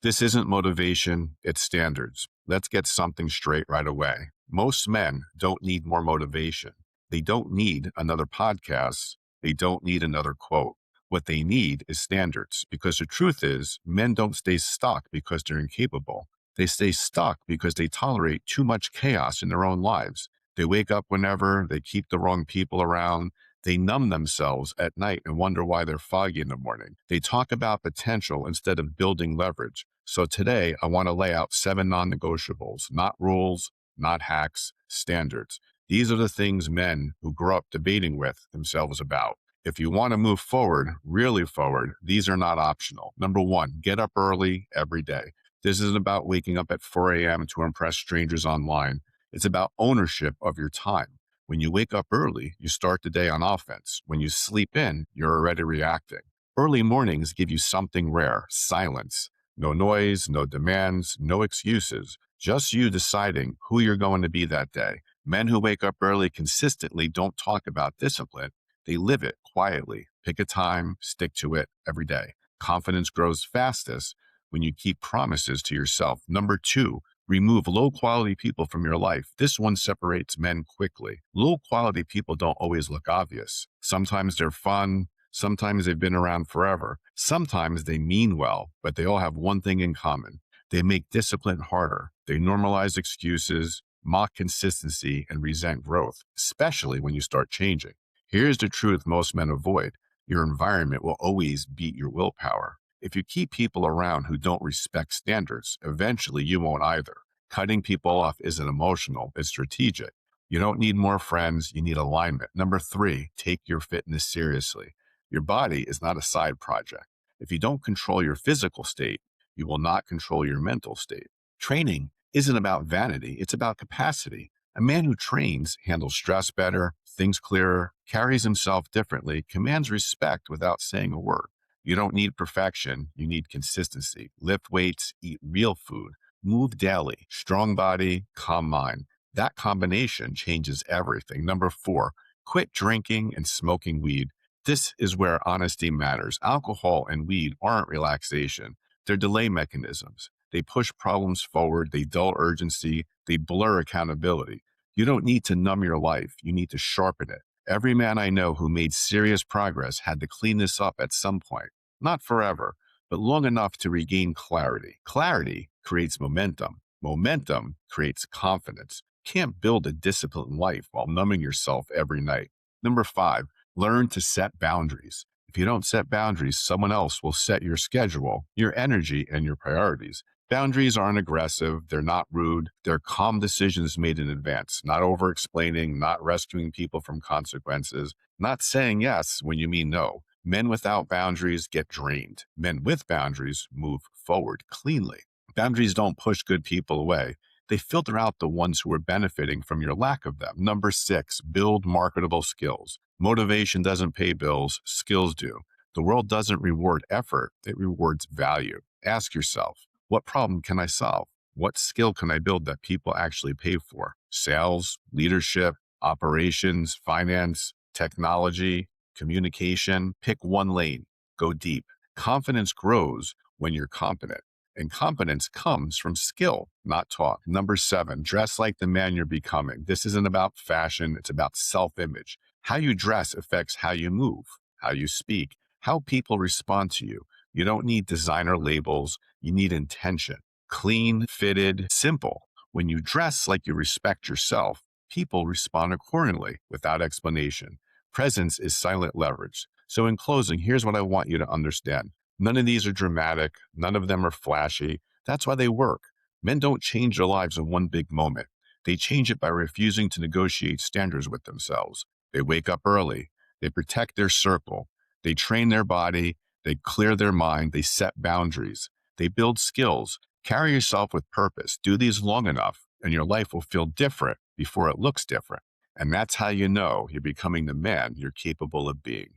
This isn't motivation, it's standards. Let's get something straight right away. Most men don't need more motivation. They don't need another podcast. They don't need another quote. What they need is standards, because the truth is, men don't stay stuck because they're incapable. They stay stuck because they tolerate too much chaos in their own lives. They wake up whenever, they keep the wrong people around, they numb themselves at night and wonder why they're foggy in the morning. They talk about potential instead of building leverage. So today, I want to lay out 7 non-negotiables, not rules, not hacks, standards. These are the things men who grow up debating with themselves about. If you want to move forward, really forward, these are not optional. Number 1, get up early every day. This isn't about waking up at 4 a.m. to impress strangers online. It's about ownership of your time. When you wake up early, you start the day on offense. When you sleep in, you're already reacting. Early mornings give you something rare: silence. No noise, no demands, no excuses. Just you deciding who you're going to be that day. Men who wake up early consistently don't talk about discipline. They live it quietly. Pick a time, stick to it every day. Confidence grows fastest when you keep promises to yourself. Number 2, remove low quality people from your life. This one separates men quickly. Low quality people don't always look obvious. Sometimes they're fun. Sometimes they've been around forever. Sometimes they mean well, but they all have one thing in common. They make discipline harder. They normalize excuses, mock consistency, and resent growth, especially when you start changing. Here's the truth most men avoid. Your environment will always beat your willpower. If you keep people around who don't respect standards, eventually you won't either. Cutting people off isn't emotional, it's strategic. You don't need more friends, you need alignment. Number 3, take your fitness seriously. Your body is not a side project. If you don't control your physical state, you will not control your mental state. Training isn't about vanity, it's about capacity. A man who trains handles stress better, thinks clearer, carries himself differently, commands respect without saying a word. You don't need perfection, you need consistency. Lift weights, eat real food, move daily, strong body, calm mind. That combination changes everything. Number 4, quit drinking and smoking weed. This is where honesty matters. Alcohol and weed aren't relaxation. They're delay mechanisms. They push problems forward. They dull urgency. They blur accountability. You don't need to numb your life. You need to sharpen it. Every man I know who made serious progress had to clean this up at some point. Not forever, but long enough to regain clarity. Clarity creates momentum. Momentum creates confidence. You can't build a disciplined life while numbing yourself every night. Number 5, learn to set boundaries. If you don't set boundaries, someone else will set your schedule, your energy, and your priorities. Boundaries aren't aggressive. They're not rude. They're calm decisions made in advance, not over explaining, not rescuing people from consequences, not saying yes when you mean no. Men without boundaries get drained. Men with boundaries move forward cleanly. Boundaries don't push good people away. They filter out the ones who are benefiting from your lack of them. Number 6, build marketable skills. Motivation doesn't pay bills, skills do. The world doesn't reward effort, it rewards value. Ask yourself, what problem can I solve? What skill can I build that people actually pay for? Sales, leadership, operations, finance, technology, communication. Pick one lane. Go deep. Confidence grows when you're competent. And competence comes from skill, not talk. Number 7, dress like the man you're becoming. This isn't about fashion, it's about self-image. How you dress affects how you move, how you speak, how people respond to you. You don't need designer labels, you need intention. Clean, fitted, simple. When you dress like you respect yourself, people respond accordingly without explanation. Presence is silent leverage. So in closing, here's what I want you to understand. None of these are dramatic. None of them are flashy. That's why they work. Men don't change their lives in one big moment. They change it by refusing to negotiate standards with themselves. They wake up early. They protect their circle. They train their body. They clear their mind. They set boundaries. They build skills. Carry yourself with purpose. Do these long enough, and your life will feel different before it looks different. And that's how you know you're becoming the man you're capable of being.